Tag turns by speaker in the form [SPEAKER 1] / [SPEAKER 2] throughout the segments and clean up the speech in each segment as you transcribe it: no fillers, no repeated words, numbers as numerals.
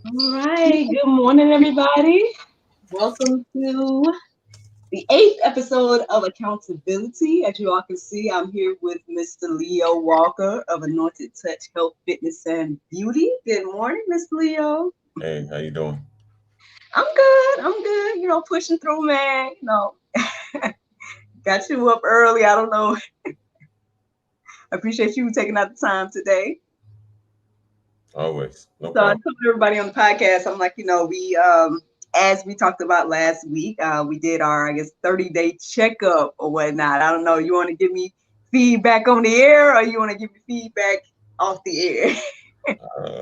[SPEAKER 1] All right. Good morning, everybody. Welcome to the 8th episode of Accountability. As you all can see, I'm here with Mr. Leo Walker of Anointed Touch Health, Fitness, and Beauty. Good morning, Mr. Leo.
[SPEAKER 2] Hey, how you doing?
[SPEAKER 1] I'm good. I'm good. Pushing through, man. Got you up early. I don't know. I appreciate you taking out the time today.
[SPEAKER 2] Always, no
[SPEAKER 1] So I
[SPEAKER 2] problem.
[SPEAKER 1] told everybody on the podcast, I'm like, we as we talked about last week, we did our 30-day checkup or whatnot. I don't know. You want to give me feedback on the air, or you want to give me feedback off the air?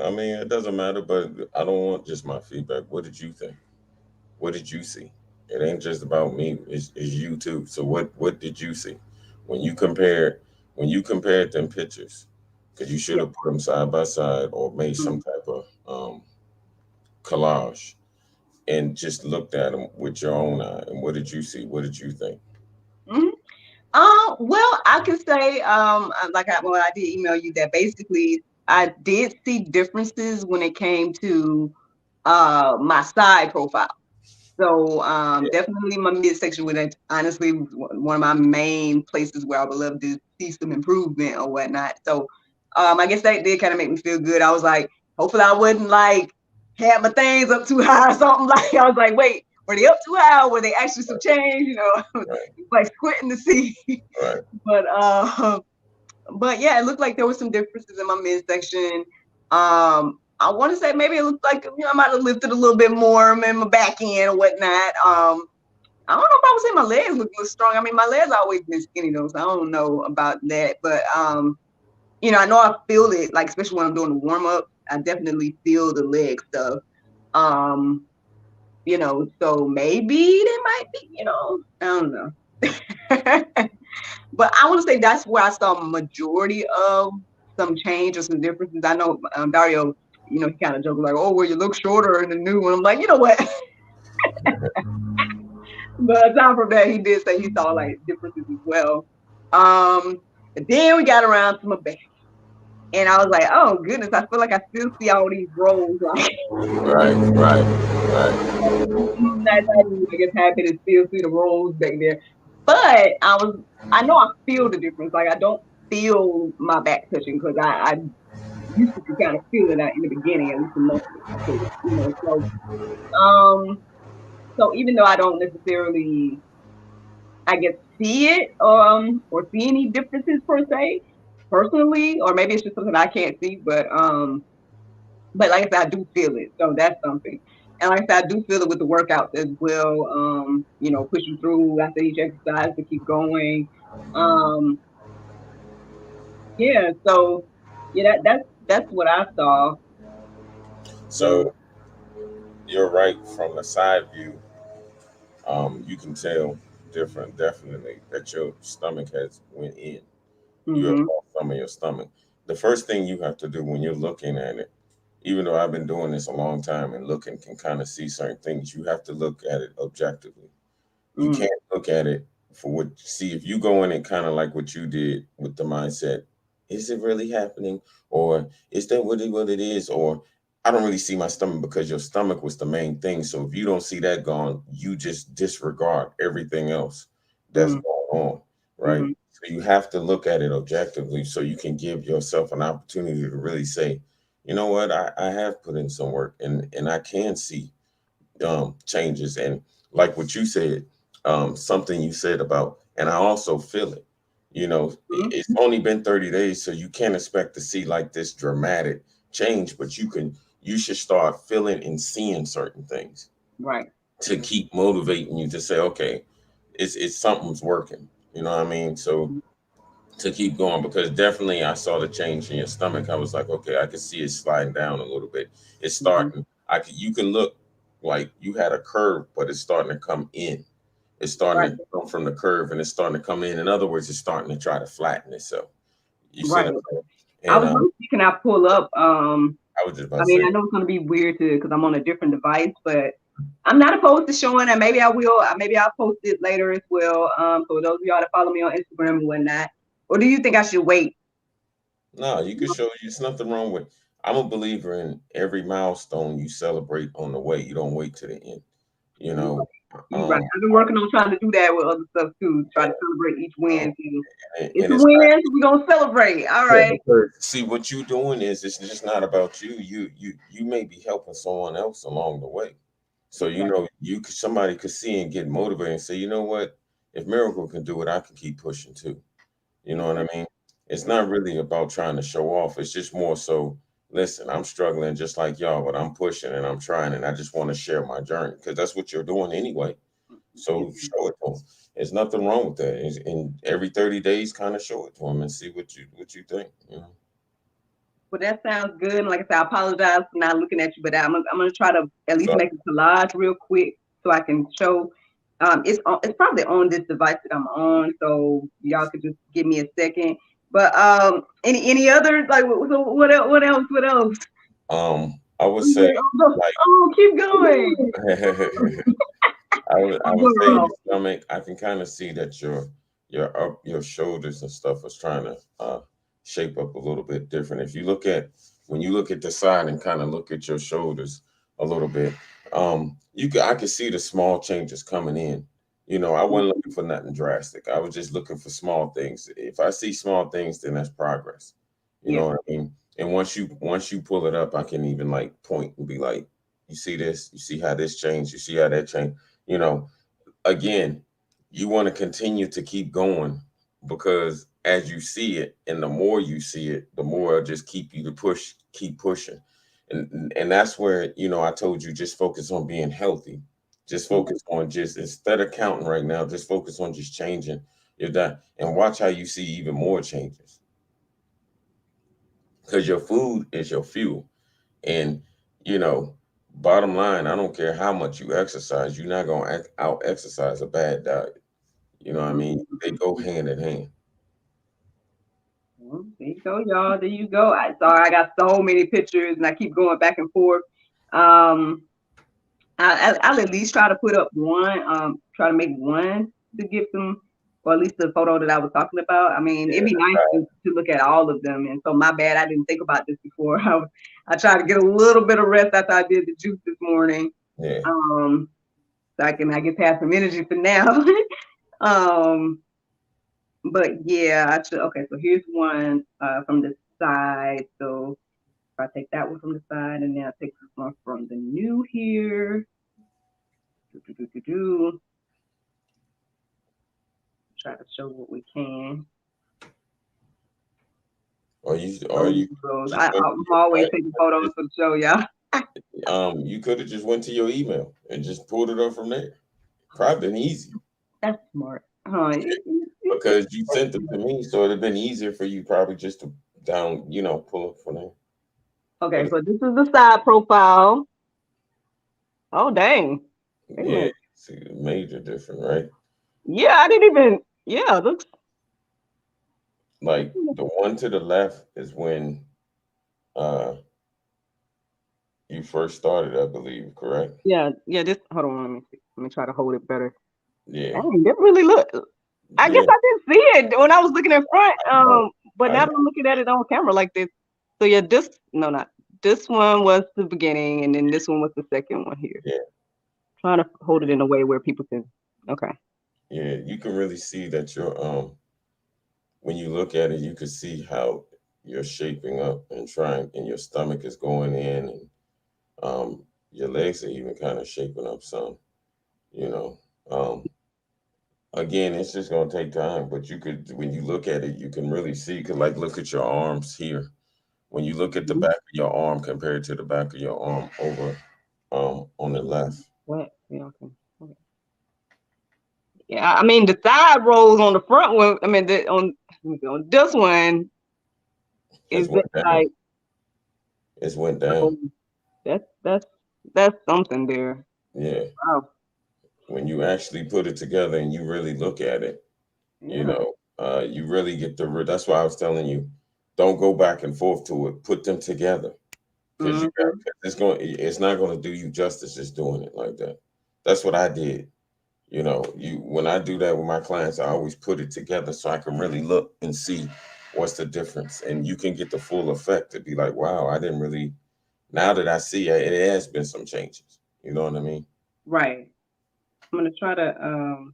[SPEAKER 2] I mean, it doesn't matter, but I don't want just my feedback. What did you think? What did you see? It ain't just about me. It's you too. So what did you see when you compared them pictures? Because you should
[SPEAKER 1] Yeah.
[SPEAKER 2] have put them side by side or made some type of collage and just looked at them with your own eye. And what did you see? What did you think?
[SPEAKER 1] Mm-hmm. Well, I can say, I did email you that basically I did see differences when it came to my side profile. So definitely my midsection would honestly one of my main places where I would love to see some improvement or whatnot. So I guess that did kind of make me feel good. I was like, hopefully I wouldn't have my things up too high or something. Like I was like, wait, were they up too high? Were they actually some change?
[SPEAKER 2] Right,
[SPEAKER 1] Like squinting to see.
[SPEAKER 2] right.
[SPEAKER 1] But but yeah, it looked like there were some differences in my midsection. I want to say maybe it looked like I might have lifted a little bit more in my back end or whatnot. I don't know if I would say my legs look strong. I mean, my legs always been skinny though, so I don't know about that. But I know I feel it, like especially when I'm doing the warm up. I definitely feel the leg stuff. Um, so maybe they might be, I don't know. But I want to say that's where I saw majority of some change or some differences. I know Dario, he kind of joked like, "Oh, well, you look shorter in the new one." I'm like, you know what? But aside from that, he did say he saw like differences as well. Um, and then we got around to my back, and I was like, oh goodness, I feel like I still see all these rolls. Like,
[SPEAKER 2] Right, right, right.
[SPEAKER 1] not I guess happy to still see the rolls back there. But I know I feel the difference. Like I don't feel my back touching because I used to kind of feel it out in the beginning, at least the muscles, um, so even though I don't necessarily, I guess, see it or see any differences per se, personally, or maybe it's just something I can't see, but like I said, I do feel it, so that's something. And like I said, I do feel it with the workouts as well. Pushing through after each exercise to keep going. Um, yeah, so yeah, that's what I saw. Um,
[SPEAKER 2] So you're right from the side view. You can tell different, definitely, that your stomach has went in. You have
[SPEAKER 1] mhm,
[SPEAKER 2] lost some of your stomach. The first thing you have to do when you're looking at it, even though I've been doing this a long time and looking can kind of see certain things, you have to look at it objectively. You
[SPEAKER 1] mhm,
[SPEAKER 2] can't look at it for what, see, if you go in and kind of like what you did with the mindset, is it really happening, or is that what it is, or I don't really see my stomach, because your stomach was the main thing. So if you don't see that gone, you just disregard everything else that's
[SPEAKER 1] mhm,
[SPEAKER 2] going on, right?
[SPEAKER 1] mhm,
[SPEAKER 2] So you have to look at it objectively so you can give yourself an opportunity to really say, you know what, I have put in some work, and I can see changes. And like what you said, something you said about, and I also feel it.
[SPEAKER 1] mhm.
[SPEAKER 2] It's only been 30 days, so you can't expect to see like this dramatic change, but you should start feeling and seeing certain things
[SPEAKER 1] Right.
[SPEAKER 2] to keep motivating you to say, okay, it's something's working. You know what I mean? So to keep going, because definitely I saw the change in your stomach. I was like, okay, I could see it sliding down a little bit. It's
[SPEAKER 1] Mhm.
[SPEAKER 2] starting. You can look like you had a curve, but it's starting to come in. It's starting
[SPEAKER 1] Right.
[SPEAKER 2] to come from the curve, and it's starting to come in. In other words, it's starting to try to flatten itself. You see
[SPEAKER 1] Right.
[SPEAKER 2] what I'm
[SPEAKER 1] I
[SPEAKER 2] saying? And
[SPEAKER 1] was gonna see, can I pull up?
[SPEAKER 2] I was just about
[SPEAKER 1] I
[SPEAKER 2] to
[SPEAKER 1] mean,
[SPEAKER 2] say,
[SPEAKER 1] I know it's gonna be weird to because I'm on a different device, but I'm not opposed to showing that. Maybe I will. Maybe I'll post it later as well. For those of y'all that follow me on Instagram and whatnot. Or do you think I should wait?
[SPEAKER 2] no, you can show. There's nothing wrong with. I'm a believer in every milestone you celebrate on the way. You don't wait to the end. You know,
[SPEAKER 1] You right.
[SPEAKER 2] um,
[SPEAKER 1] I've been working on trying to do that with other stuff too. Try to celebrate each
[SPEAKER 2] um,
[SPEAKER 1] win too. It's
[SPEAKER 2] and
[SPEAKER 1] a
[SPEAKER 2] it's not.
[SPEAKER 1] win, so we're gonna celebrate. All
[SPEAKER 2] Yeah,
[SPEAKER 1] right.
[SPEAKER 2] because see what you doing is it's just not about you. You may be helping someone else along the way. So
[SPEAKER 1] Okay.
[SPEAKER 2] somebody could see and get motivated and say, you know what, if Miracle can do it, I can keep pushing too. You know what I
[SPEAKER 1] Okay.
[SPEAKER 2] mean? It's not really about trying to show off. It's just more so, listen, I'm struggling just like y'all, but I'm pushing and I'm trying, and I just want to share my journey, because that's what you're doing anyway.
[SPEAKER 1] Yes.
[SPEAKER 2] So show it to them. There's nothing wrong with that. And every 30 days, kind of show it to them and see what you think.
[SPEAKER 1] Well, that sounds good. And like I said, I apologize for not looking at you, but I'm gonna try to at least
[SPEAKER 2] So
[SPEAKER 1] make a collage real quick so I can show. It's probably on this device that I'm on, so y'all could just give me a second. But any other like so what else? What else? What else?
[SPEAKER 2] I would say
[SPEAKER 1] Okay, oh, keep going.
[SPEAKER 2] like I
[SPEAKER 1] I'm
[SPEAKER 2] would
[SPEAKER 1] going
[SPEAKER 2] say
[SPEAKER 1] wrong.
[SPEAKER 2] your stomach. I can kind of see that your shoulders and stuff is trying to shape up a little bit different. If you look at when you look at the side and kind of look at your shoulders a little bit, I could see the small changes coming in. I wasn't looking for nothing drastic. I was just looking for small things. If I see small things, then that's progress. You
[SPEAKER 1] Yeah.
[SPEAKER 2] know what I mean? And once you pull it up, I can even like point and be like, you see this, you see how this changed, you see how that changed. You know, again, you want to continue to keep going, because as you see it, and the more you see it, the more it'll just keep you to keep pushing. And that's where, I told you, just focus on being healthy. Just focus on, just instead of counting right now, just focus on just changing your diet and watch how you see even more changes. Because your food is your fuel. And, you know, bottom line, I don't care how much you exercise, you're not going to out exercise a bad diet. You know what I mean? They go hand in hand.
[SPEAKER 1] Well, there you go, y'all. There you go. Sorry, I got so many pictures and I keep going back and forth. Um, I'll at least try to put up one, try to make one to get them, or at least the photo that I was talking about. I mean, it'd be nice to look at all of them. And so my bad, I didn't think about this before. I tried to get a little bit of rest after I did the juice this morning.
[SPEAKER 2] Yeah.
[SPEAKER 1] Um, so I guess have some energy for now. um, but yeah, I should. Okay, so here's one from the side. So if I take that one from the side, and then I take this one from the new here. Do, do, do, do, do. Try to show what we can.
[SPEAKER 2] Or
[SPEAKER 1] Oh,
[SPEAKER 2] you
[SPEAKER 1] those.
[SPEAKER 2] just went to
[SPEAKER 1] I'm
[SPEAKER 2] your
[SPEAKER 1] always
[SPEAKER 2] bank
[SPEAKER 1] taking
[SPEAKER 2] and
[SPEAKER 1] photos for the show, y'all.
[SPEAKER 2] you could have just went to your email and just pulled it up from there. Probably been easy
[SPEAKER 1] That's smart. Huh?
[SPEAKER 2] because you sent it to me, so it'd have been easier for you probably just to pull up from there.
[SPEAKER 1] Okay,
[SPEAKER 2] But
[SPEAKER 1] so this is the side profile. Oh, dang. Wait a
[SPEAKER 2] yeah,
[SPEAKER 1] minute.
[SPEAKER 2] see the major difference, right?
[SPEAKER 1] Yeah, I didn't even. Yeah, looks.
[SPEAKER 2] Like the one to the left is when uh you first started, I believe, correct?
[SPEAKER 1] Yeah, yeah. This. Hold on. Let me see. Let me try to hold it better.
[SPEAKER 2] Yeah,
[SPEAKER 1] Dang, that really look. I guess
[SPEAKER 2] yeah.
[SPEAKER 1] I didn't see it when I was looking in front.
[SPEAKER 2] No,
[SPEAKER 1] But
[SPEAKER 2] I
[SPEAKER 1] now
[SPEAKER 2] know.
[SPEAKER 1] that I'm looking at it on camera like this. So yeah, this. No, not this one was the beginning, and then this one was the second one here.
[SPEAKER 2] Yeah,
[SPEAKER 1] Trying to hold it in a way where people can. Okay.
[SPEAKER 2] yeah. You can really see that when you look at it, you can see how you're shaping up and trying, and your stomach is going in, and your legs are even kind of shaping up some. You know, um, again, it's just gonna take time, but you could, when you look at it, you can really see. Cause like, look at your arms here. When you look at the
[SPEAKER 1] Mhm.
[SPEAKER 2] back of your arm compared to the back of your arm over on the left.
[SPEAKER 1] What? Yeah, okay. Yeah, I mean the side rolls on the front one. I mean on this one
[SPEAKER 2] Has
[SPEAKER 1] is just
[SPEAKER 2] went down.
[SPEAKER 1] like
[SPEAKER 2] It's went down.
[SPEAKER 1] oh, that's that's that's something there.
[SPEAKER 2] Yeah.
[SPEAKER 1] Wow.
[SPEAKER 2] When you actually put it together and you really look at it,
[SPEAKER 1] Yeah.
[SPEAKER 2] you really get that's why I was telling you, don't go back and forth to it. Put them together because
[SPEAKER 1] Hmm.
[SPEAKER 2] it's not going to do you justice just doing it like that. That's what I did. When I do that with my clients, I always put it together so I can really look and see what's the difference, and you can get the full effect to be like, wow, I didn't really. Now that I see it, it has been some changes. You know what I mean?
[SPEAKER 1] Right. I'm gonna try to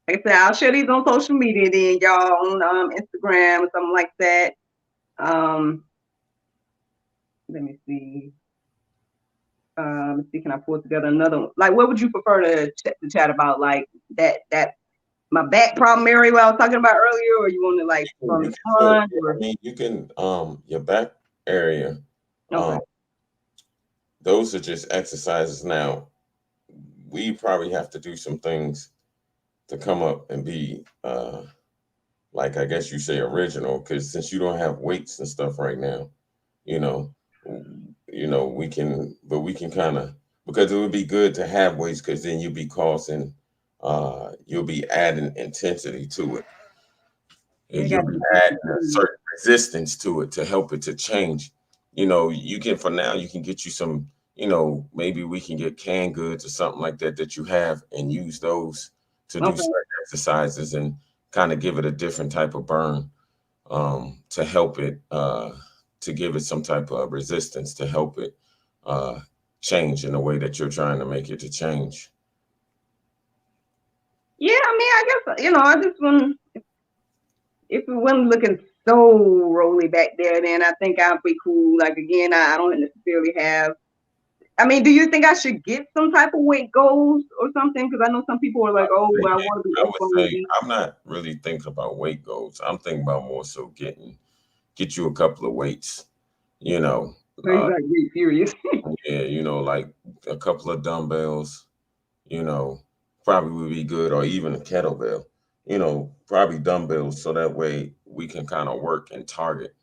[SPEAKER 1] like I said, I'll share these on social media then y'all on Instagram or something like that. Um let me see. Let's see, can I pull together another one? Like what would you prefer to chat about? Like that my back problem area what I was talking about earlier, or you want to like from
[SPEAKER 2] You
[SPEAKER 1] the
[SPEAKER 2] can put.
[SPEAKER 1] front
[SPEAKER 2] I
[SPEAKER 1] or
[SPEAKER 2] mean, you can your back area. Um,
[SPEAKER 1] okay.
[SPEAKER 2] those are just exercises. Now we probably have to do some things to come up and be like I guess you say original, because since you don't have weights and stuff right now, you know, we can kind of, because it would be good to have weights, because then you'll be adding intensity to it.
[SPEAKER 1] Yeah,
[SPEAKER 2] And
[SPEAKER 1] I
[SPEAKER 2] you'll
[SPEAKER 1] gotta
[SPEAKER 2] be
[SPEAKER 1] get this
[SPEAKER 2] adding a
[SPEAKER 1] routine.
[SPEAKER 2] certain resistance to it to help it to change. You can, for now, you can get you some, maybe we can get canned goods or something like that that you have and use those to do
[SPEAKER 1] Okay.
[SPEAKER 2] certain exercises and kind of give it a different type of burn, to help it, to give it some type of resistance to help it uh, change in the way that you're trying to make it to change.
[SPEAKER 1] Yeah, I mean, I guess I just want if it wasn't looking so roly back there, then I think I'll be cool. Like again, I don't necessarily have. I mean, do you think I should get some type of weight goals or something? Because I know some people are like, "Oh,
[SPEAKER 2] Say,
[SPEAKER 1] well, I
[SPEAKER 2] yeah,
[SPEAKER 1] want to be
[SPEAKER 2] I
[SPEAKER 1] X,
[SPEAKER 2] would
[SPEAKER 1] Y, and
[SPEAKER 2] say
[SPEAKER 1] Z."
[SPEAKER 2] I'm not really thinking about weight goals. I'm thinking about more so get you a couple of weights, you know,
[SPEAKER 1] So he's like, "Be furious."
[SPEAKER 2] yeah, like a couple of dumbbells, you know, probably would be good, or even a kettlebell, probably dumbbells, so that way we can kind of work and target.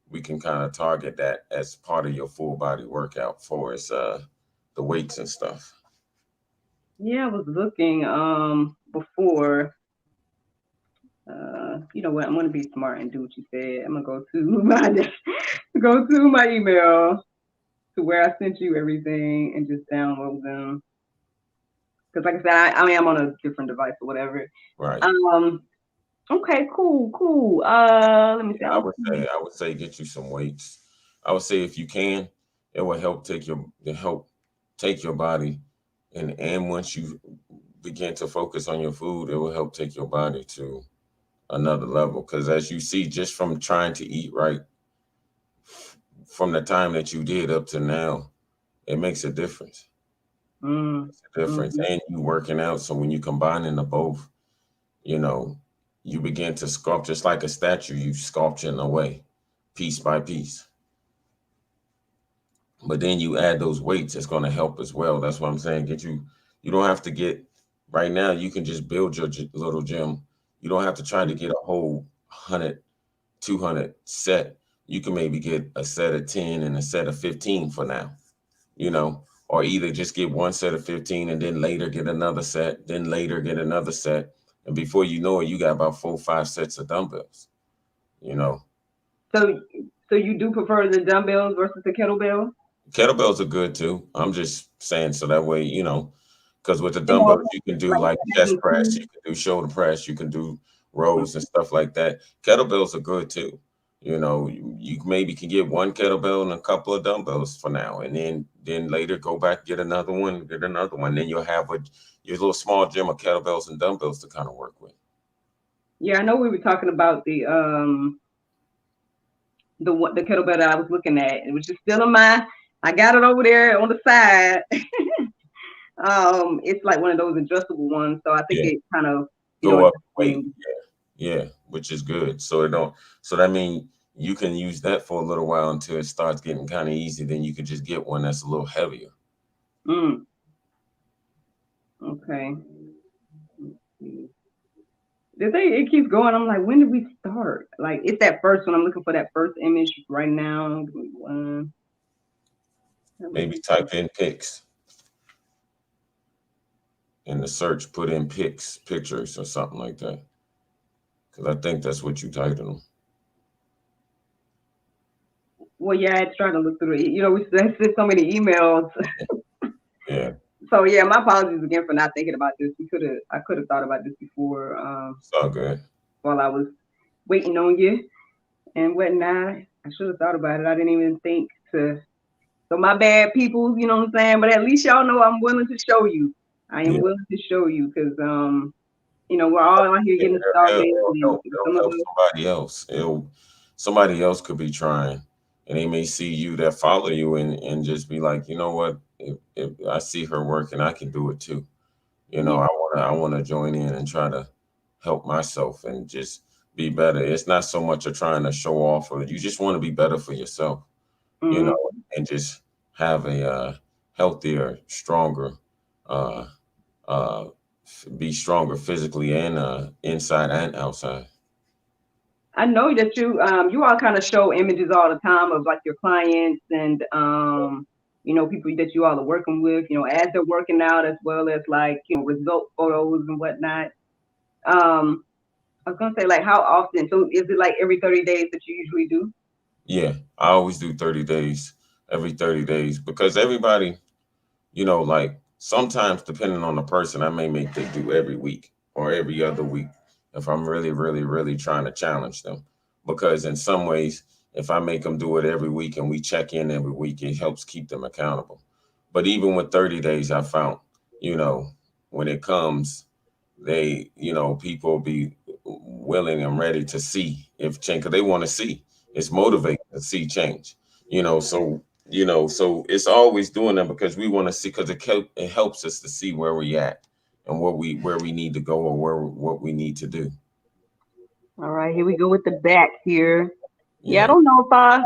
[SPEAKER 2] We can kind of target that as part of your full body workout for us, the weights and stuff.
[SPEAKER 1] Yeah, I was looking before. You know what? I'm gonna be smart and do what you said. I'm gonna go to my go to my email. to where I sent you everything and just download them. Because like I said, I am on a different device or whatever.
[SPEAKER 2] Right.
[SPEAKER 1] Um. Okay. Cool. Cool. Let me see.
[SPEAKER 2] Yeah, I would say get you some weights. I would say if you can, it will help take your body, and once you begin to focus on your food, it will help take your body to another level. Because as you see, just from trying to eat right, from the time that you did up to now, it makes a difference.
[SPEAKER 1] Mm,
[SPEAKER 2] It's a difference,
[SPEAKER 1] mhm.
[SPEAKER 2] and you working out. So when you combine in the both, you know, you begin to sculpt just like a statue. You sculpting away, piece by piece. But then you add those weights, it's going to help as well. That's what I'm saying. You don't have to get, right now, you can just build your little gym. You don't have to try to get a whole 100, 200 set. You can maybe get a set of 10 and a set of 15 for now, or either just get one set of 15 and then later get another set, then later get another set. And before you know it, you got about 4, 5 sets of dumbbells, you know.
[SPEAKER 1] So, so you do prefer the dumbbells versus the kettlebell?
[SPEAKER 2] Kettlebells are good too. I'm just saying so that way, because with the
[SPEAKER 1] You know,
[SPEAKER 2] dumbbells, you can do
[SPEAKER 1] like
[SPEAKER 2] like chest
[SPEAKER 1] having
[SPEAKER 2] press,
[SPEAKER 1] two.
[SPEAKER 2] you can do shoulder press, you can do rows and stuff like that. Kettlebells are good too. You maybe can get one kettlebell and a couple of dumbbells for now, and then later go back get another one, get another one. Then you'll have your little small gym of kettlebells and dumbbells to kind of work with.
[SPEAKER 1] Yeah, I know we were talking about the kettlebell that I was looking at, which is still in my. I got it over there on the side. It's like one of those adjustable ones, so I think
[SPEAKER 2] Yeah,
[SPEAKER 1] it kind of
[SPEAKER 2] go up
[SPEAKER 1] adjusts
[SPEAKER 2] weight.
[SPEAKER 1] things.
[SPEAKER 2] Yeah, which is good. So it don't. So that means you can use that for a little while until it starts getting kind of easy. Then you can just get one that's a little heavier.
[SPEAKER 1] Mm, okay. The thing it keeps going. I'm like, when did we start? Like, it's that first one. I'm looking for that first image right now. Give me one. Let me
[SPEAKER 2] Maybe
[SPEAKER 1] see.
[SPEAKER 2] type in pics in the search. Put in pics, pictures, or something like that. Because I think that's what you typed in them.
[SPEAKER 1] Well, yeah, I tried to look through it. We sent so many emails.
[SPEAKER 2] Yeah,
[SPEAKER 1] So yeah, my apologies again for not thinking about this. I could have thought about this before,
[SPEAKER 2] it's all good.
[SPEAKER 1] while I was waiting on you and whatnot. I should have thought about it. I didn't even think to. So my bad, people. You know what I'm saying? But at least y'all know I'm willing to show you. I am
[SPEAKER 2] Yeah,
[SPEAKER 1] willing to show you because we're all out here
[SPEAKER 2] yeah,
[SPEAKER 1] getting started, and
[SPEAKER 2] it'll
[SPEAKER 1] some of
[SPEAKER 2] help
[SPEAKER 1] us.
[SPEAKER 2] somebody else. Somebody else could be trying, and they may see you that follow you and just be like, you know what? If I see her working, I can do it too.
[SPEAKER 1] Yeah.
[SPEAKER 2] I wanna join in and try to help myself and just be better. It's not so much of trying to show off, or you just want to be better for yourself, you know,
[SPEAKER 1] Mm-hmm.
[SPEAKER 2] and just have a healthier, stronger, uh, uh, be stronger physically and inside and outside.
[SPEAKER 1] I know that you all kind of show images all the time of like your clients and people that you all are working with, as they're working out as well as like, result photos and whatnot. Um I was gonna say like how often? So is it like every 30 days that you usually do?
[SPEAKER 2] Yeah, I always do 30 days, every 30 days, because everybody, like sometimes depending on the person, I may make they do every week or every other week if I'm really, really, really trying to challenge them. Because in some ways, if I make them do it every week and we check in every week, it helps keep them accountable. But even with 30 days, I found, you know, when it comes, people be willing and ready to see if change, because they want to see. It's motivating to see change. So it's always doing that because we want to see, because it helps us to see where we at and where we need to go, or what we need to do.
[SPEAKER 1] All right, here we go with the back here. Yeah, I
[SPEAKER 2] Yeah,
[SPEAKER 1] don't know if I.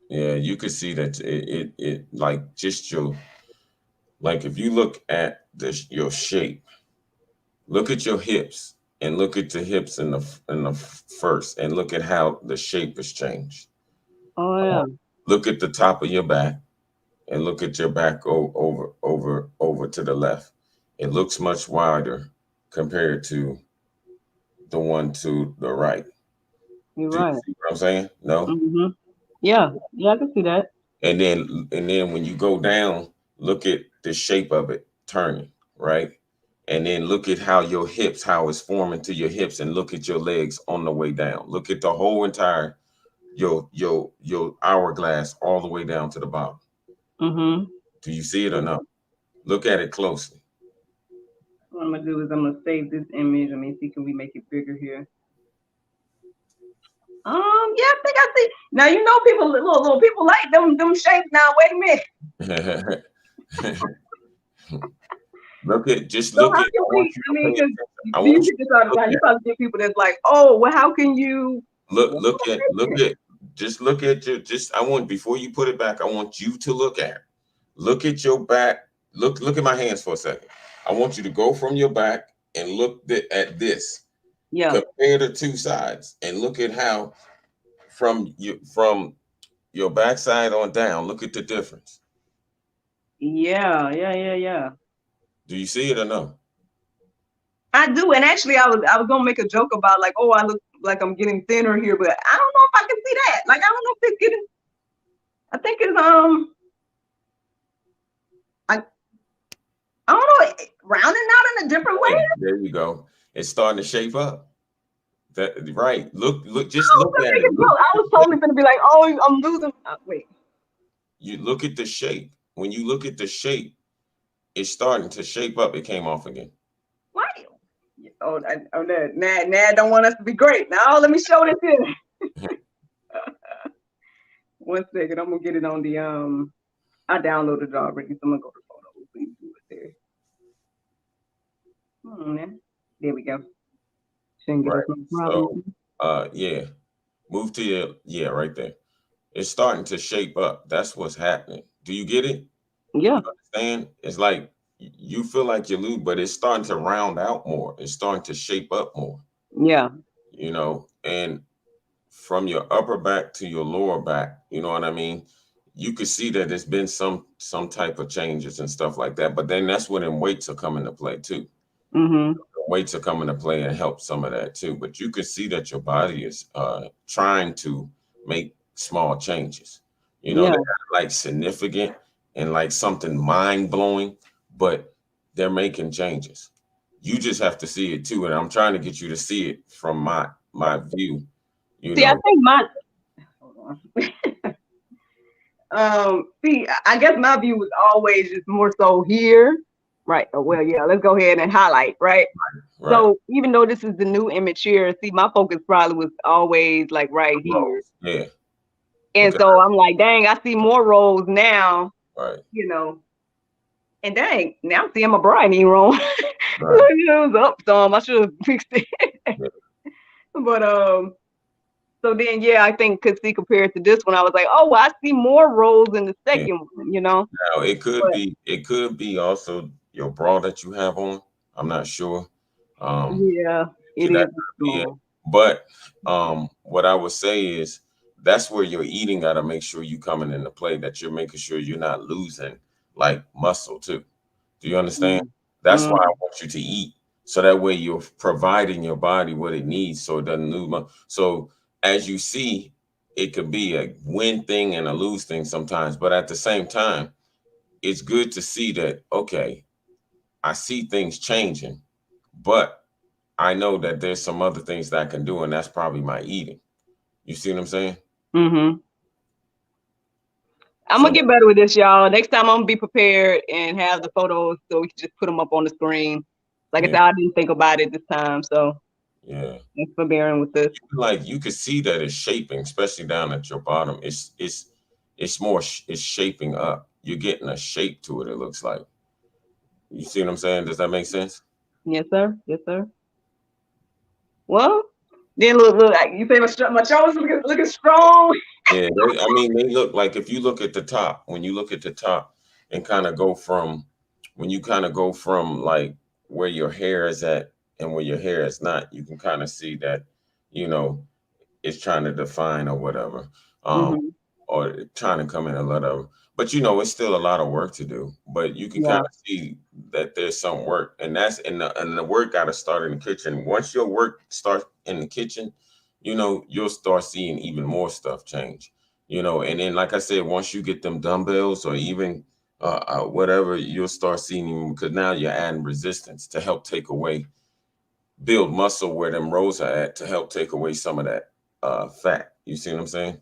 [SPEAKER 2] yeah, you could see that it like just like if you look at your shape, look at your hips and look at the hips in the first, and look at how the shape has changed.
[SPEAKER 1] Oh yeah,
[SPEAKER 2] Look at the top of your back and look at your back over to the left. It looks much wider compared to the one to the right.
[SPEAKER 1] you're
[SPEAKER 2] Do you
[SPEAKER 1] right.
[SPEAKER 2] see what I'm saying? No?
[SPEAKER 1] Mm-hmm. Yeah. Yeah, I can see that.
[SPEAKER 2] And then when you go down, look at the shape of it turning, right? And then look at how your hips, how it's forming to your hips, and look at your legs on the way down. Look at the whole entire your hourglass all the way down to the bottom.
[SPEAKER 1] Mm-hmm.
[SPEAKER 2] Do you see it or no? Look at it closely.
[SPEAKER 1] What I'm gonna do is I'm gonna save this image. Let me see, can we make it bigger here? Yeah, I think I see. Now you know people, little people like them shapes. Now wait a minute.
[SPEAKER 2] Just
[SPEAKER 1] So
[SPEAKER 2] look
[SPEAKER 1] how
[SPEAKER 2] at.
[SPEAKER 1] can
[SPEAKER 2] I want
[SPEAKER 1] we?
[SPEAKER 2] you
[SPEAKER 1] I
[SPEAKER 2] to pay
[SPEAKER 1] mean, because
[SPEAKER 2] attention. I
[SPEAKER 1] do you
[SPEAKER 2] want you
[SPEAKER 1] get this
[SPEAKER 2] to
[SPEAKER 1] all the
[SPEAKER 2] look
[SPEAKER 1] time? You
[SPEAKER 2] at.
[SPEAKER 1] probably get people that's like, oh, well, how can you?
[SPEAKER 2] Look at just look at your just I want before you put it back, I want you to look at it. Look at your back. Look at my hands for a second. I want you to go from your back and at this.
[SPEAKER 1] Yeah,
[SPEAKER 2] Compare the two sides and look at how from your backside on down, look at the difference.
[SPEAKER 1] yeah.
[SPEAKER 2] Do you see it or no?
[SPEAKER 1] I do, and actually, I was gonna make a joke about like, oh, I look like I'm getting thinner here, but I don't know if I can see that. Like, I don't know if it's getting. I think it's I I don't know, rounding out in a different way.
[SPEAKER 2] There you go. It's starting to shape up. That right. Just
[SPEAKER 1] I was
[SPEAKER 2] look
[SPEAKER 1] gonna
[SPEAKER 2] at
[SPEAKER 1] make
[SPEAKER 2] it.
[SPEAKER 1] a
[SPEAKER 2] Look
[SPEAKER 1] joke. I
[SPEAKER 2] at
[SPEAKER 1] was
[SPEAKER 2] the
[SPEAKER 1] totally gonna be like, oh, I'm losing. Wait,
[SPEAKER 2] You look at the shape. When you look at the shape, it's starting to shape up. It came off again.
[SPEAKER 1] why? Oh, Nad don't want us to be great. Now let me show this here. One second, I'm gonna get it on the I downloaded it already, so I'm gonna go to photos. Please do it there. There we go. Shouldn't get us
[SPEAKER 2] Right.
[SPEAKER 1] no problems.
[SPEAKER 2] So yeah. Move to your yeah, right there. It's starting to shape up. That's what's happening. Do you get it?
[SPEAKER 1] Yeah,
[SPEAKER 2] You understand? It's like you feel like you lose, but it's starting to round out more. It's starting to shape up more,
[SPEAKER 1] yeah.
[SPEAKER 2] and from your upper back to your lower back, you know what I mean? You could see that there's been some type of changes and stuff like that. But then that's when them weights are coming to play too.
[SPEAKER 1] Mhm.
[SPEAKER 2] Weights are coming to play and help some of that too. But you can see that your body is trying to make small changes. They're
[SPEAKER 1] Yeah.
[SPEAKER 2] not like significant and like something mind blowing, but they're making changes. You just have to see it too. And I'm trying to get you to see it from my view, you
[SPEAKER 1] See, I
[SPEAKER 2] know.
[SPEAKER 1] think my hold see, I guess my view was always just more so here. Right. Oh, well, yeah, let's go ahead and highlight, right?
[SPEAKER 2] Right.
[SPEAKER 1] So even though this is the new image here, see, my focus probably was always like right here.
[SPEAKER 2] Roles. Yeah.
[SPEAKER 1] And
[SPEAKER 2] Look at
[SPEAKER 1] so I'm like, dang, I see more rows now,
[SPEAKER 2] right.
[SPEAKER 1] you know. And dang, now I'm seeing my bra ain't even wrong.
[SPEAKER 2] Right.
[SPEAKER 1] It was up some. I should have fixed it.
[SPEAKER 2] Yeah.
[SPEAKER 1] But so then yeah, I think could see compared to this one, I was like, oh, well, I see more rows in the
[SPEAKER 2] Yeah.
[SPEAKER 1] second one, you know.
[SPEAKER 2] Now
[SPEAKER 1] But
[SPEAKER 2] it could be also your bra that you have on. I'm not sure. Um,
[SPEAKER 1] yeah, it
[SPEAKER 2] could that
[SPEAKER 1] is
[SPEAKER 2] not be it?
[SPEAKER 1] small.
[SPEAKER 2] But what I would say is that's where your eating got to make sure you coming into play. That you're making sure you're not losing like muscle too. Do you understand?
[SPEAKER 1] Mm.
[SPEAKER 2] That's why
[SPEAKER 1] Mm.
[SPEAKER 2] I want you to eat. So that way you're providing your body what it needs so it doesn't lose muscle. So as you see, it could be a win thing and a lose thing sometimes. But at the same time, it's good to see that, okay, I see things changing, but I know that there's some other things that I can do, and that's probably my eating. You see what I'm saying?
[SPEAKER 1] Mhm. I'm gonna
[SPEAKER 2] So
[SPEAKER 1] get better with this, y'all. Next time I'm gonna be prepared and have the photos so we can just put them up on the screen. Like I
[SPEAKER 2] yeah,
[SPEAKER 1] said, I didn't think about it this time, so
[SPEAKER 2] yeah.
[SPEAKER 1] thanks for bearing with this.
[SPEAKER 2] Like you could see that it's shaping, especially down at your bottom. It's more it's shaping up. You're getting a shape to it. It looks like. You see what I'm saying? Does that make sense?
[SPEAKER 1] Yes, sir. Yes, sir. Well, then look, you say my shoulders looking strong.
[SPEAKER 2] Yeah, I mean, they look like if you look at the top, when you look at the top and kind of go from, when you kind of go from like where your hair is at and where your hair is not, you can kind of see that, you know, it's trying to define or whatever, um,
[SPEAKER 1] Mhm.
[SPEAKER 2] or trying to come in a lot of, but it's still a lot of work to do. But you can kind
[SPEAKER 1] Yeah.
[SPEAKER 2] of see that there's some work, and that's and the work got to start in the kitchen. Once your work starts in the kitchen, you'll start seeing even more stuff change. And then like I said, once you get them dumbbells or even whatever, you'll start seeing them because now you're adding resistance to help take away, build muscle where them rows are at to help take away some of that fat. You see what I'm saying?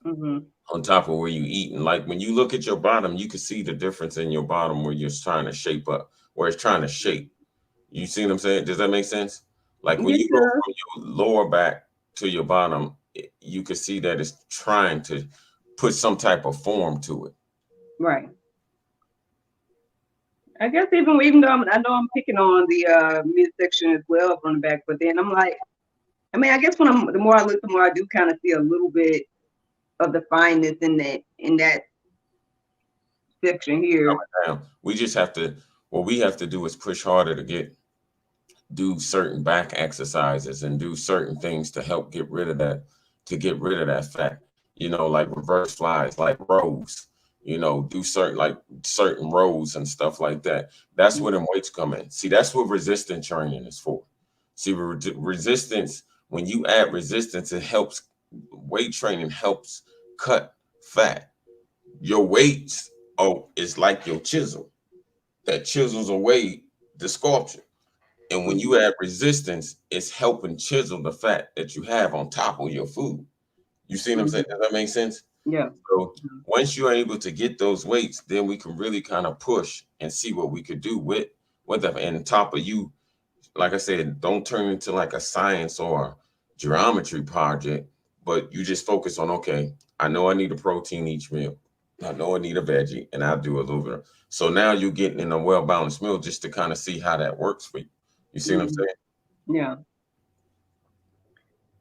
[SPEAKER 1] Mm-hmm.
[SPEAKER 2] On top of where you eat. And like when you look at your bottom, you can see the difference in your bottom where you're trying to shape up, where it's trying to shape. You see what I'm saying? Does that make sense? Like when
[SPEAKER 1] It
[SPEAKER 2] you go
[SPEAKER 1] does.
[SPEAKER 2] from your lower back to your bottom, you can see that it's trying to put some type of form to it.
[SPEAKER 1] Right. I guess even though I know I'm picking on the midsection as well from the back, but then I'm like, I mean, I guess when the more I look, the more I do kind of see a little bit of the fineness in that section here.
[SPEAKER 2] Now, we just have to, what we have to do is push harder to do certain back exercises and do certain things to help get rid of that, to get rid of that fat. Like reverse flies, like rows. Do certain rows and stuff like that. That's where them weights come in. See, that's what resistance training is for. See, resistance. When you add resistance, it helps. Weight training helps cut fat. Your weights, it's like your chisel that chisels away the sculpture. And when you
[SPEAKER 1] Mm-hmm.
[SPEAKER 2] add resistance, it's helping chisel the fat that you have on top of your food. You see what I'm saying?
[SPEAKER 1] Mm-hmm.
[SPEAKER 2] Does that make sense?
[SPEAKER 1] Yeah.
[SPEAKER 2] So once you're able to get those weights, then we can really kind of push and see what we could do with them. And on top of you, like I said, don't turn into like a science or geometry project, but you just focus on, okay, I know I need a protein each meal. I know I need a veggie, and I'll do a little bit. So now you're getting in a well balanced meal just to kind of see how that works for you. You see what I'm
[SPEAKER 1] Mm-hmm.
[SPEAKER 2] saying?
[SPEAKER 1] Yeah.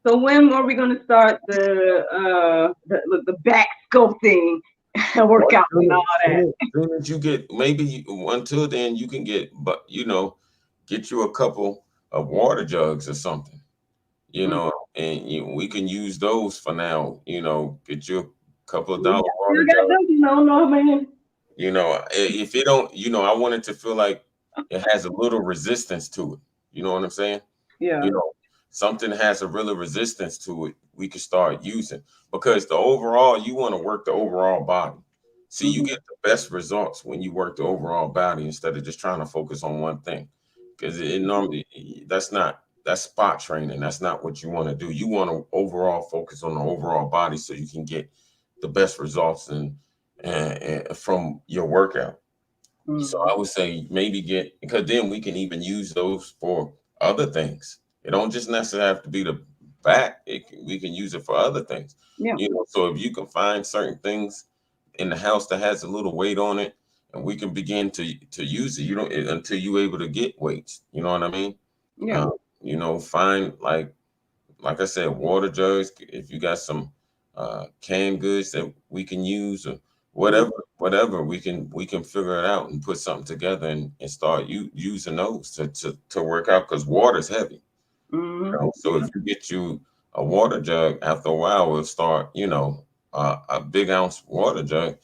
[SPEAKER 1] So when are we gonna start the back sculpting
[SPEAKER 2] Well,
[SPEAKER 1] workouts and all that?
[SPEAKER 2] soon as you get, maybe until then you can get, but get you a couple of water jugs or something,
[SPEAKER 1] Mm.
[SPEAKER 2] and we can use those for now. Get you a couple of
[SPEAKER 1] We
[SPEAKER 2] dollar
[SPEAKER 1] still
[SPEAKER 2] water
[SPEAKER 1] got
[SPEAKER 2] jugs.
[SPEAKER 1] them, no man.
[SPEAKER 2] If it don't, I want it to feel like it has a little resistance to it. You know what I'm saying?
[SPEAKER 1] Yeah.
[SPEAKER 2] you know, Something has a real resistance to it, we can start using because the overall, you want to work the overall body. See, you
[SPEAKER 1] Mm-hmm.
[SPEAKER 2] get the best results when you work the overall body instead of just trying to focus on one thing. Because it normally that's spot training. That's not what you want to do. You want to overall focus on the overall body so you can get the best results and from your workout. So
[SPEAKER 1] Mm-hmm.
[SPEAKER 2] I would say maybe get, because then we can even use those for other things. It don't just necessarily have to be the back. We can use it for other things.
[SPEAKER 1] Yeah.
[SPEAKER 2] So if you can find certain things in the house that has a little weight on it, and we can begin to use it. You don't until you able to get weights. You know what I mean?
[SPEAKER 1] Yeah.
[SPEAKER 2] Um, find like I said, water jugs. If you got some canned goods that we can use, or
[SPEAKER 1] Mm-hmm.
[SPEAKER 2] whatever, we can figure it out and put something together and start using those to work out because water's heavy.
[SPEAKER 1] Mm-hmm.
[SPEAKER 2] So if you get you a water jug, after a while, we'll start. A big ounce water jug.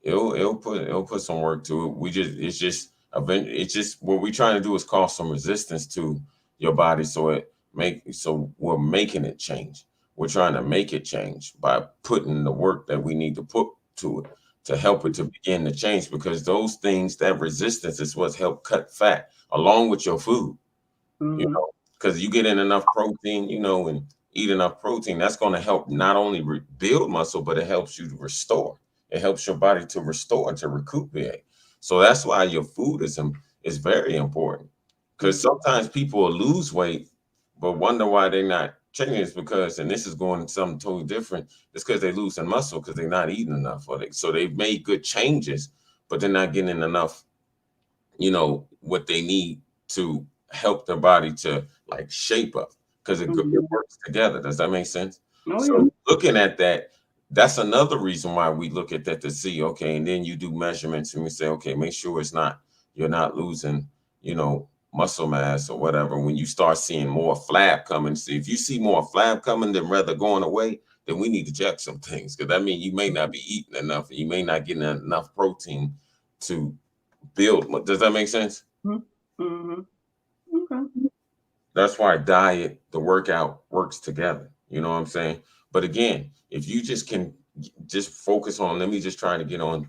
[SPEAKER 2] It'll put some work to it. It's just what we're trying to do is cause some resistance to your body, so we're making it change. We're trying to make it change by putting the work that we need to put to it to help it to begin to change because those things, that resistance is what's helped cut fat along with your food, you
[SPEAKER 1] Mm-hmm.
[SPEAKER 2] know, because you get in enough protein, and eat enough protein, that's going to help not only build muscle, but it helps you to restore. It helps your body to restore and to recuperate. So that's why your food is very important. Because
[SPEAKER 1] Mm-hmm.
[SPEAKER 2] sometimes people will lose weight, but wonder why they're not changing. Is because, and this is going to something totally different. It's because they losing muscle because they're not eating enough, so they've made good changes, but they're not getting enough what they need to help their body to like shape up because it
[SPEAKER 1] Mm-hmm.
[SPEAKER 2] works together. Does that make sense?
[SPEAKER 1] Oh yeah.
[SPEAKER 2] So looking at that, that's another reason why we look at that to see, okay, and then you do measurements and we say, okay, make sure you're not losing, muscle mass or whatever. When you start seeing more flab coming, see if you see more flab coming than rather going away, then we need to check some things because that means you may not be eating enough, and you may not get enough protein to build. Does that make sense?
[SPEAKER 1] Mm-hmm. Mm-hmm. Okay.
[SPEAKER 2] That's why diet, the workout works together. You know what I'm saying? But again, if you just can just focus on, let me just try to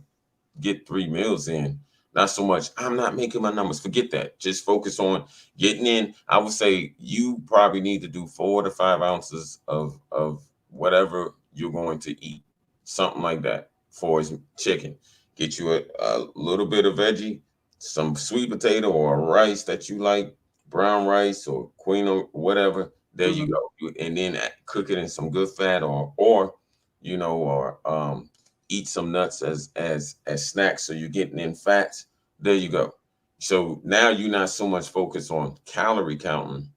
[SPEAKER 2] get 3 meals in. Not so much, I'm not making my numbers. Forget that. Just focus on getting in. I would say you probably need to do 4 to 5 ounces of whatever you're going to eat. Something like that for his chicken. Get you a little bit of veggie, some sweet potato or rice that you like, brown rice or queen or whatever. There you
[SPEAKER 1] Mhm.
[SPEAKER 2] go. And then cook it in some good fat, or eat some nuts as snacks, so you're getting in fats. There you go. So now you're not so much focused on calorie counting.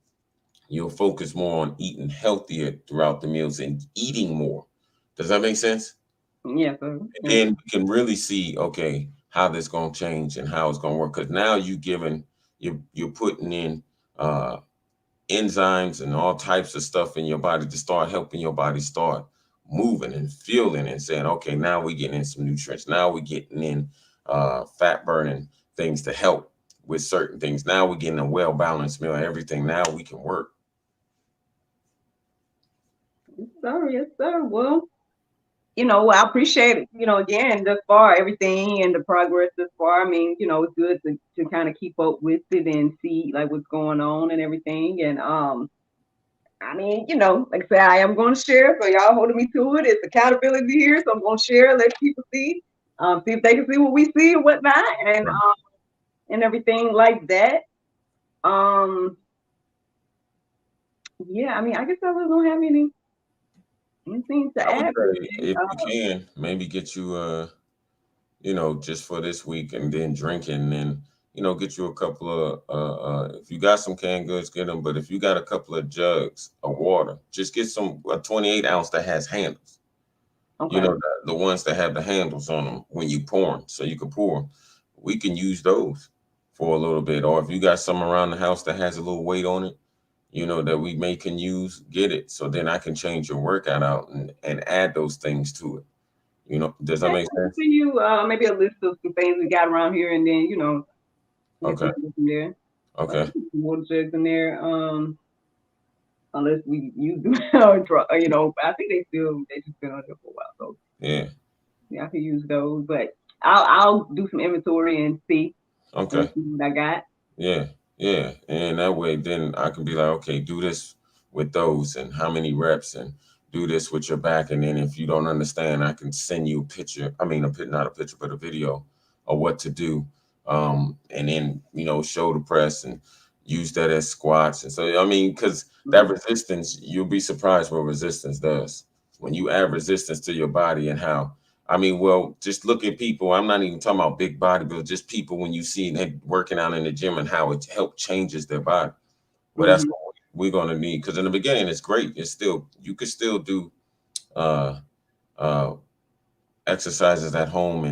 [SPEAKER 2] You'll focus more on eating healthier throughout the meals and eating more. Does that make sense?
[SPEAKER 1] Yes, sir.
[SPEAKER 2] And
[SPEAKER 1] Yes.
[SPEAKER 2] then we can really see, okay, how this gonna change and how it's gonna work. Because now you're putting in uh enzymes and all types of stuff in your body to start helping your body start moving and feeling and saying, okay, now we're getting in some nutrients. Now we're getting in fat burning things to help with certain things. Now we're getting a well balanced meal and everything. Now we can work.
[SPEAKER 1] Yes, sir. Yes, sir. Well, I appreciate it, again, thus far, everything and the progress thus far. I mean, it's good to kind of keep up with it and see like what's going on and everything. And I mean, like I said, I am going to share. So y'all holding me to it. It's accountability here. So I'm going to share, let people see if they can see what we see and whatnot, and everything like that. Um, yeah, I mean, I guess I really don't have anything to
[SPEAKER 2] I would
[SPEAKER 1] add.
[SPEAKER 2] say if you can, maybe get you just for this week and then drinking, and then get you a couple of if you got some canned goods, get them. But if you got a couple of jugs of water, just get some a 28 ounce that has handles.
[SPEAKER 1] Okay.
[SPEAKER 2] The ones that have the handles on them when you pour them, so you can pour 'em. We can use those for a little bit. Or if you got some around the house that has a little weight on it, that we may can use, get it. So then I can change your workout out and add those things to it. Does that
[SPEAKER 1] Okay,
[SPEAKER 2] make
[SPEAKER 1] I can
[SPEAKER 2] sense?
[SPEAKER 1] send you maybe a list of some things we got around here, and then we
[SPEAKER 2] Okay.
[SPEAKER 1] can go from there. I
[SPEAKER 2] Okay.
[SPEAKER 1] can put some water jugs in there, unless we use them or I think they just been on there for a while, so
[SPEAKER 2] Yeah.
[SPEAKER 1] yeah, I can use those. But I'll do some inventory and
[SPEAKER 2] Okay.
[SPEAKER 1] see what I got.
[SPEAKER 2] Yeah, yeah. And that way, then I can be like, okay, do this with those and how many reps, and do this with your back. And then if you don't understand, I can send you a picture. I mean, not a picture, but a video of what to do. And then, shoulder press and use that as squats. And so, I mean, because that
[SPEAKER 1] Mhm.
[SPEAKER 2] resistance, you'll be surprised what resistance does when you add resistance to your body and how. I mean, well, just look at people. I'm not even talking about big body, but just people when you see them working out in the gym and how it help changes their body. Well, that's
[SPEAKER 1] Mhm.
[SPEAKER 2] what we're gonna need. Because in the beginning, it's great. It's still you could still do uh, uh, exercises at home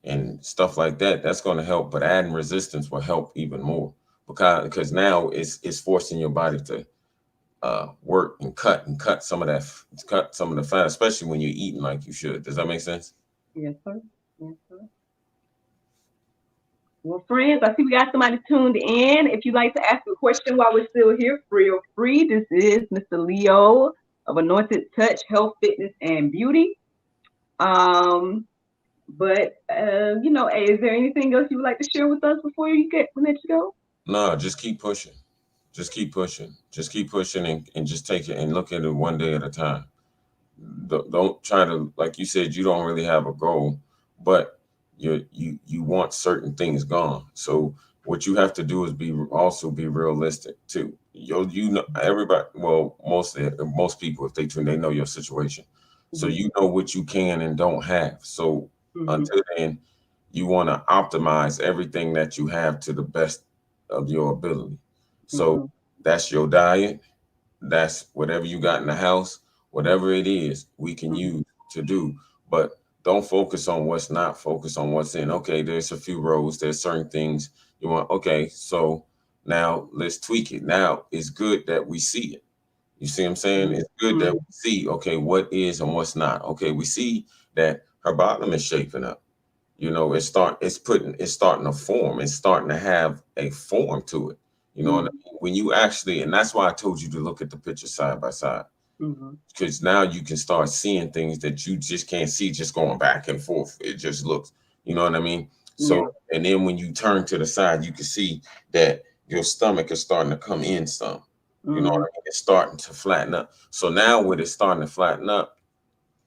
[SPEAKER 2] and stuff like that. That's going to help. But adding resistance will help even more because now it's forcing your body to work and cut some of cut some of the fat, especially when you're eating like you should. Does that make sense?
[SPEAKER 1] Yes, sir. Yes, sir. Well, friends, I see we got somebody tuned in. If you'd like to ask a question while we're still here, feel free. This is Mr. Leo of Anointed Touch Health, Fitness, and Beauty. Um, but hey, is there anything else you would like to share with us before we let you go?
[SPEAKER 2] No, just keep pushing. Just keep pushing. Just keep pushing and just take it and look at it one day at a time. Don't try to, like you said, you don't really have a goal, but you want certain things gone. So what you have to do is be realistic too. Everybody, well, most people, if they tune, they know your situation. So
[SPEAKER 1] Mm-hmm.
[SPEAKER 2] you know what you can and don't have. So
[SPEAKER 1] Mm-hmm.
[SPEAKER 2] until then, you want to optimize everything that you have to the best of your ability. So
[SPEAKER 1] Mm-hmm.
[SPEAKER 2] that's your diet, that's whatever you got in the house, whatever it is, we can
[SPEAKER 1] Mm-hmm.
[SPEAKER 2] use to do. But don't focus on what's not, focus on what's in. Okay, there's a few rows, there's certain things you want. Okay, so now let's tweak it. Now it's good that we see it. You see what I'm saying? It's good that we
[SPEAKER 1] Mm-hmm.
[SPEAKER 2] see, okay, what is and what's not. Okay, we see that her bottom is shaping up. It's starting to form. It's starting to have a form to it. You know what I
[SPEAKER 1] Mm-hmm.
[SPEAKER 2] mean? When you actually, and that's why I told you to look at the picture side by side.
[SPEAKER 1] Mm-hmm.
[SPEAKER 2] because now you can start seeing things that you just can't see just going back and forth. It just looks, you know what I mean? So,
[SPEAKER 1] Yeah.
[SPEAKER 2] and then when you turn to the side, you can see that your stomach is starting to come in some. You know what
[SPEAKER 1] Mm-hmm.
[SPEAKER 2] I mean? It's starting to flatten up. So now with it starting to flatten up,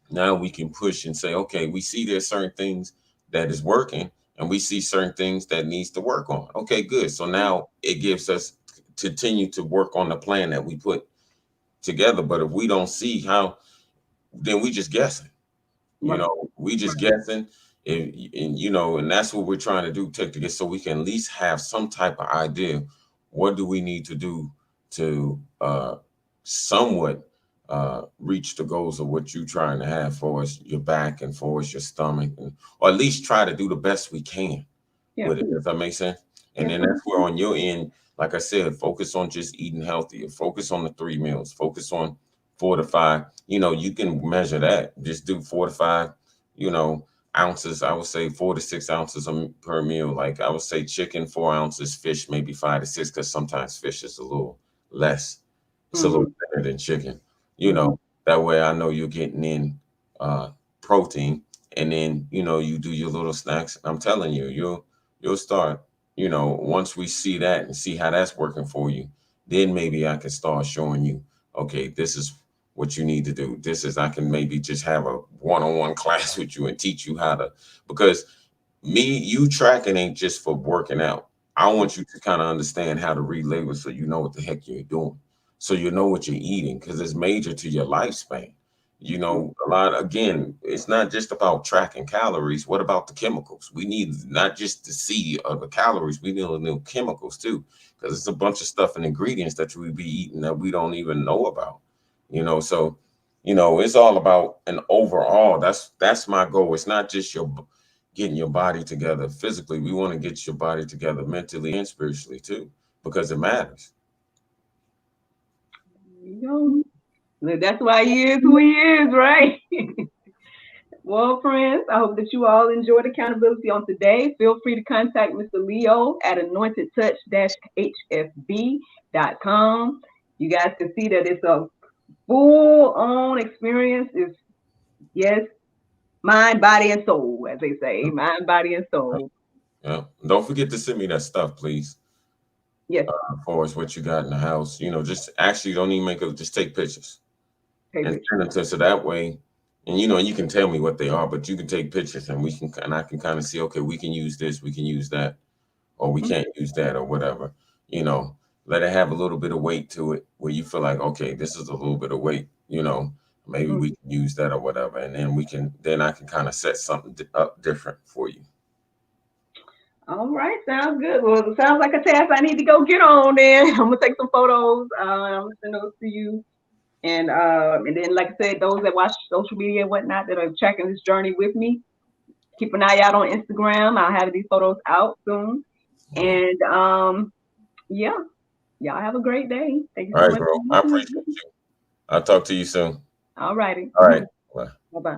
[SPEAKER 2] now we can push and say, okay, we see there's certain things that is working and we see certain things that needs to work on. Okay, good. So now it gives us continue to work on the plan that we put together. But if we don't see how, then we just guessing. You
[SPEAKER 1] Right.
[SPEAKER 2] know, we just
[SPEAKER 1] Right.
[SPEAKER 2] guessing, and you know, and that's what we're trying to do, take to get so we can at least have some type of idea. What do we need to do to somewhat reach the goals of what you're trying to have for us, your back and for us, your stomach, and, or at least try to do the best we can
[SPEAKER 1] Yeah.
[SPEAKER 2] with it. Does that make sense? And
[SPEAKER 1] Yeah.
[SPEAKER 2] then that's where on your end, like I said, focus on just eating healthier. Focus on the 3 meals. Focus on 4 to 5. You know, you can measure that. Just do 4 to 5. You know, ounces. I would say 4 to 6 ounces per meal. Like I would say, chicken 4 ounces, fish maybe 5 to 6, because sometimes fish is a little less. It's a little
[SPEAKER 1] Mm-hmm.
[SPEAKER 2] better than chicken. You
[SPEAKER 1] Mm-hmm.
[SPEAKER 2] know, that way I know you're getting in uh, protein, and then you know you do your little snacks. I'm telling you, you'll start, you know, once we see that and see how that's working for you, then maybe I can start showing you, okay, this is what you need to do. This is, I can maybe just have a one-on-one class with you and teach you how to, because you tracking ain't just for working out. I want you to kind of understand how to read labels so you know what the heck you're doing. So you know what you're eating because it's major to your lifespan. You know, a lot, again, it's not just about tracking calories. What about the chemicals? We need not just the C of the calories, we need new chemicals too. Because it's a bunch of stuff and ingredients that we be eating that we don't even know about. You know, so you know, it's all about an overall. That's my goal. It's not just your getting your body together physically. We want to get your body together mentally and spiritually too, because it matters.
[SPEAKER 1] You know, that's why he is who he is, right? Well, friends, I hope that you all enjoyed accountability on today. Feel free to contact Mr. Leo at anointedtouch-hfb.com. You guys can see that it's a full on experience. It's, yes, mind, body, and soul, as they say, mind, body, and soul.
[SPEAKER 2] Yeah. Don't forget to send me that stuff, please.
[SPEAKER 1] Yes,
[SPEAKER 2] As far as what you got in the house, you know, just actually don't even make it. Just take pictures
[SPEAKER 1] take
[SPEAKER 2] and
[SPEAKER 1] pictures.
[SPEAKER 2] send them to, so that way, and you know, you can tell me what they are, but you can take pictures and we can, and I can kind of see, okay, we can use this, we can use that, or we
[SPEAKER 1] Mhm.
[SPEAKER 2] can't use that, or whatever. You know, let it have a little bit of weight to it, where you feel like, okay, this is a little bit of weight. You know, maybe we can use that or whatever, and then we can, then I can kind of set something up different for you.
[SPEAKER 1] All right, sounds good. Well, it sounds like a task I need to go get on then. I'm gonna take some photos. I'm gonna send those to you. And then, like I said, those that watch social media and whatnot that are tracking this journey with me, keep an eye out on Instagram. I'll have these photos out soon.
[SPEAKER 2] Um,
[SPEAKER 1] And yeah, y'all have a great day. Thank you
[SPEAKER 2] all
[SPEAKER 1] so
[SPEAKER 2] right,
[SPEAKER 1] much
[SPEAKER 2] bro.
[SPEAKER 1] for
[SPEAKER 2] I
[SPEAKER 1] listening.
[SPEAKER 2] appreciate you. I'll talk to you soon.
[SPEAKER 1] All righty.
[SPEAKER 2] All right. Bye.
[SPEAKER 1] Bye bye.